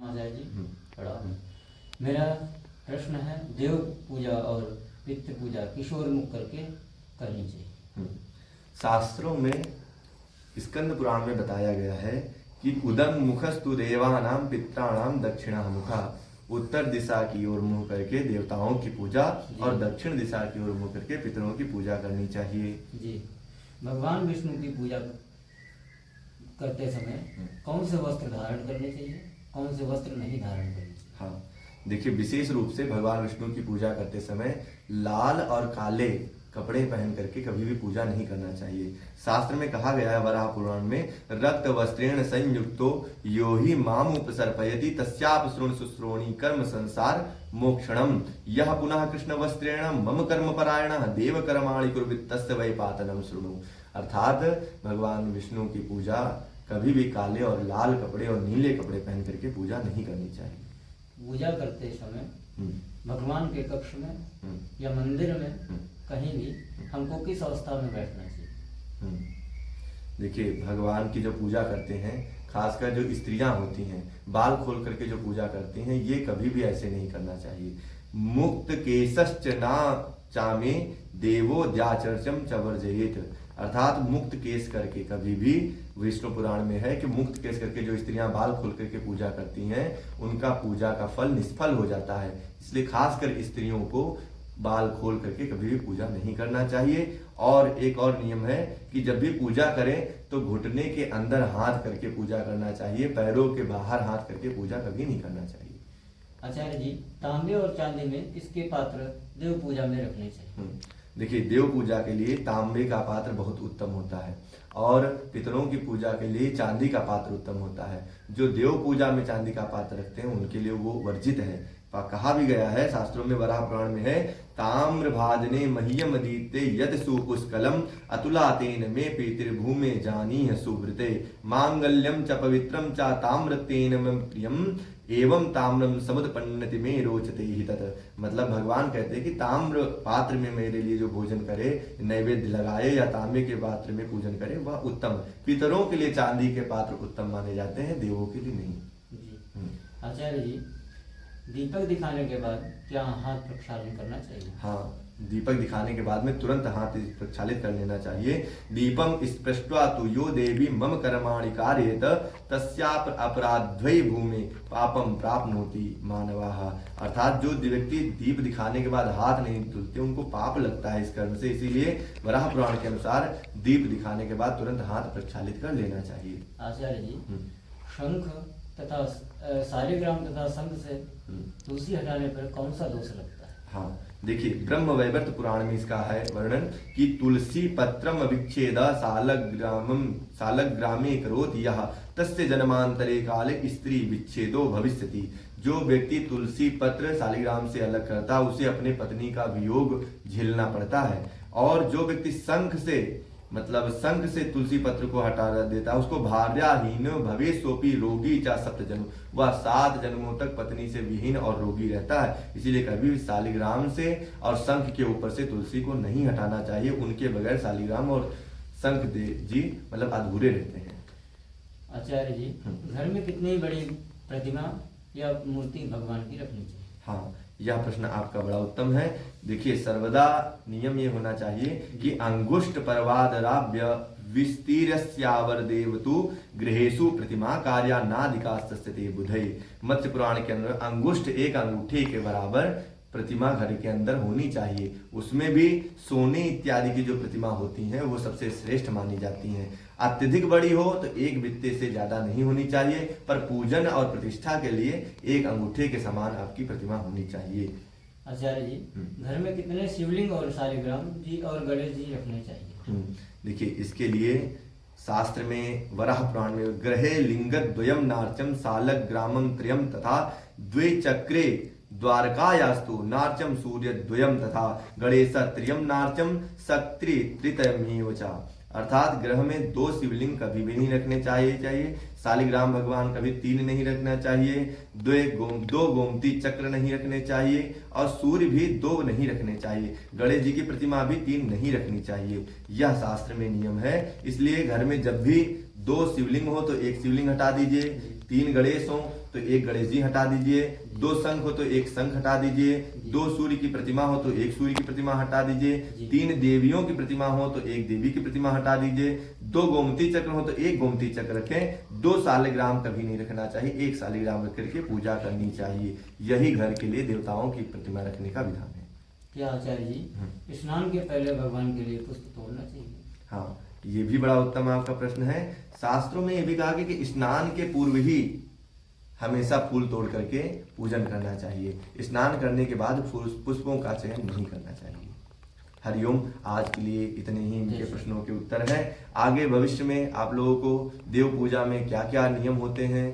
आचार्य जी प्रणाम। मेरा प्रश्न है, देव पूजा और पितृ पूजा किशोर मुख करके करनी चाहिए। शास्त्रों में स्कंद पुराण में बताया गया है कि उदम मुखस्तु देवानाम पित्राणाम दक्षिणा मुखा। उत्तर दिशा की ओर मुंह करके देवताओं की पूजा और दक्षिण दिशा की ओर मुंह करके पितरों की पूजा करनी चाहिए। जी, भगवान विष्णु की पूजा करते समय कौन से वस्त्र धारण करने चाहिए, कौन से वस्त्र नहीं धारण करने चाहिए? हाँ, देखिए, विशेष रूप से भगवान विष्णु की पूजा करते समय लाल और काले कपड़े पहन करके कभी भी पूजा नहीं करना चाहिए। शास्त्र में कहा गया है वराह पुराण में, रक्त वस्त्रेण संयुक्तो यो ही माम उपसर्पयति तस्याप श्रोण शुश्रोणी कर्म संसार मोक्षणम यह पुनः कृष्ण वस्त्रेण मम कर्म परायण देव कर्माणि कुर्वित् तस्य वै पातनम शृणु। अर्थात भगवान विष्णु की पूजा कभी भी काले और लाल कपड़े और नीले कपड़े पहन करके पूजा नहीं करनी चाहिए। पूजा करते समय भगवान के कक्ष में या मंदिर में कहीं भी हमको किस अवस्था में बैठना चाहिए? देखिए, भगवान की जो पूजा करते हैं, खासकर जो स्त्रियां होती हैं, बाल खोल करके जो पूजा करती हैं, ये कभी भी ऐसे नहीं करना चाहिए। मुक्त केशश्च ना चामे देवो द्याचर्चम चवर्जयेत। अर्थात मुक्त केस करके कभी भी, विष्णु पुराण में है कि मुक्त केस करके जो स्त्रियां बाल खोल करके पूजा करती हैं, उनका पूजा का फल निष्फल हो जाता है। इसलिए खासकर स्त्रियों को बाल खोल करके कभी भी पूजा नहीं करना चाहिए। और एक और नियम है कि जब भी पूजा करें तो घुटने के अंदर हाथ करके पूजा करना चाहिए, पैरों के बाहर हाथ करके पूजा कभी नहीं करना चाहिए। आचार्य जी, तांबे और चांदी में किसके पात्र देव पूजा में रखने चाहिए? देखिए, देव पूजा के लिए तांबे का पात्र बहुत उत्तम होता है और पितरों की पूजा के लिए चांदी का पात्र उत्तम होता है। जो देव पूजा में चांदी का पात्र रखते हैं उनके लिए वो वर्जित है। कहा भी गया है शास्त्रों में, वराह पुराण में है, ताम्र भाजने मह्यम दीते यद सुपुष्कलम अतुला तेन में पीतिर्भूमे जानीह सुवृते मांगल्यम च पवित्रम च ताम्र तेन मम प्रियम एवं ताम्रम समुत्पन्नति में रोचते ही तत्। मतलब भगवान कहते हैं कि ताम्र पात्र में मेरे लिए जो भोजन करे, नैवेद्य लगाए या तांबे के पात्र में पूजन करे, वह उत्तम। पितरों के लिए चांदी के पात्र उत्तम माने जाते हैं, देवों के लिए नहीं। जी आचार्य जी, दीपक दिखाने के बाद क्या हाथ प्रक्षालन करना चाहिए? हाँ, दीपक दिखाने के बाद में तुरंत हाथ प्रक्षालित कर लेना चाहिए। दीपम स्पृष्ट्वा तु यो देवी मम कर्माणि कारयेत तस्याप अपराध्वै भूमि पापम प्राप्नोति मानवाः। अर्थात जो व्यक्ति दीप दिखाने के बाद हाथ नहीं धुलते उनको पाप लगता है इस कर्म से। इसीलिए वराह पुराण के अनुसार दीप दिखाने के बाद तुरंत हाथ प्रक्षालित कर लेना चाहिए। आचार्य जी, शंख तथा शालिग्राम तथा शंख से तुलसी हटाने पर कौन सा दोष लगता है? हाँ, देखिए, ब्रह्म वैवर्त पुराण में इसका है वर्णन कि तुलसी पत्रम विच्छेद सालग्रामे करोति यः तस्य जन्मांतरे काले स्त्री विच्छेदो भविष्यति। जो व्यक्ति तुलसी पत्र शालिग्राम से अलग करता है उसे अपने पत्नी का वियोग झेलना पड़ता है। और जो व्यक्ति शंख से तुलसी पत्र को हटा देता है उसको भार्याहीन भवेशोपि रोगी चा सप्त जन्म, वह 7 जन्मों तक पत्नी से विहीन और रोगी रहता है। इसीलिए कभी भी शालिग्राम से और शंख के ऊपर से तुलसी को नहीं हटाना चाहिए। उनके बगैर शालिग्राम और शंख जी मतलब अधूरे रहते हैं। आचार्य जी, घर में कितनी बड़ी प्रतिमा या मूर्ति भगवान की रखनी चाहिए? हाँ, यह प्रश्न आपका बड़ा उत्तम है। देखिए, सर्वदा नियम ये होना चाहिए कि अंगुष्ठ पर्वादराभ्य विस्तीर्यस्यावर देवतु गृहेषु प्रतिमा कार्यानादिकास्तस्यते बुधै। मत्स्य पुराण के अंदर अंगुष्ठ, एक अंगूठे के बराबर प्रतिमा घर के अंदर होनी चाहिए। उसमें भी सोने इत्यादि की जो प्रतिमा होती हैं वो सबसे श्रेष्ठ मानी जाती हैं। अत्यधिक बड़ी हो तो एक बित्ते से ज्यादा नहीं होनी चाहिए, पर पूजन और प्रतिष्ठा के लिए एक अंगूठे के समान आपकी प्रतिमा होनी चाहिए। आचार्य जी, घर में कितने शिवलिंग और शालिग्राम जी और गणेश जी रखने चाहिए? देखिए, इसके लिए शास्त्र में वराह पुराण में ग्रहे लिंगद्वयम नार्चम सालग्रामम त्रयम तथा द्वे चक्रे द्वारकायास्तु नार्चम सूर्य द्वयम तथा गणेश त्रियम नार्चम शक्ति त्रितयमेव च। अर्थात ग्रह में 2 शिवलिंग कभी भी नहीं रखने चाहिए। शालिग्राम भगवान कभी 3 नहीं रखना चाहिए। 2 गोमती चक्र नहीं रखने चाहिए और सूर्य भी 2 नहीं रखने चाहिए। गणेश जी की प्रतिमा भी 3 नहीं रखनी चाहिए। यह शास्त्र में नियम है। इसलिए घर में जब भी 2 शिवलिंग हो तो 1 शिवलिंग हटा दीजिए, 3 गणेश हो तो एक गणेश जी हटा दीजिए, 2 शंख हो तो एक शंख हटा दीजिए, 2 सूर्य की प्रतिमा हो तो एक सूर्य की प्रतिमा हटा दीजिए, 3 देवियों की प्रतिमा हो तो एक देवी की प्रतिमा हटा दीजिए, 2 गोमती चक्र हो तो एक गोमती चक्र रखें, 2 शालिग्राम कभी नहीं रखना चाहिए, एक शालिग्राम रख करके पूजा करनी चाहिए। यही घर के लिए देवताओं की प्रतिमा रखने का विधान है। क्या आचार्य जी स्नान के पहले भगवान के लिए पुष्प तोड़ना चाहिए? हाँ, ये भी बड़ा उत्तम आपका प्रश्न है। शास्त्रों में ये भी कहा गया कि स्नान के पूर्व ही हमेशा फूल तोड़ करके पूजन करना चाहिए। स्नान करने के बाद पुष्पों का चयन नहीं करना चाहिए। हरिओम। आज के लिए इतने ही इनके प्रश्नों के उत्तर हैं। आगे भविष्य में आप लोगों को देव पूजा में क्या क्या नियम होते हैं,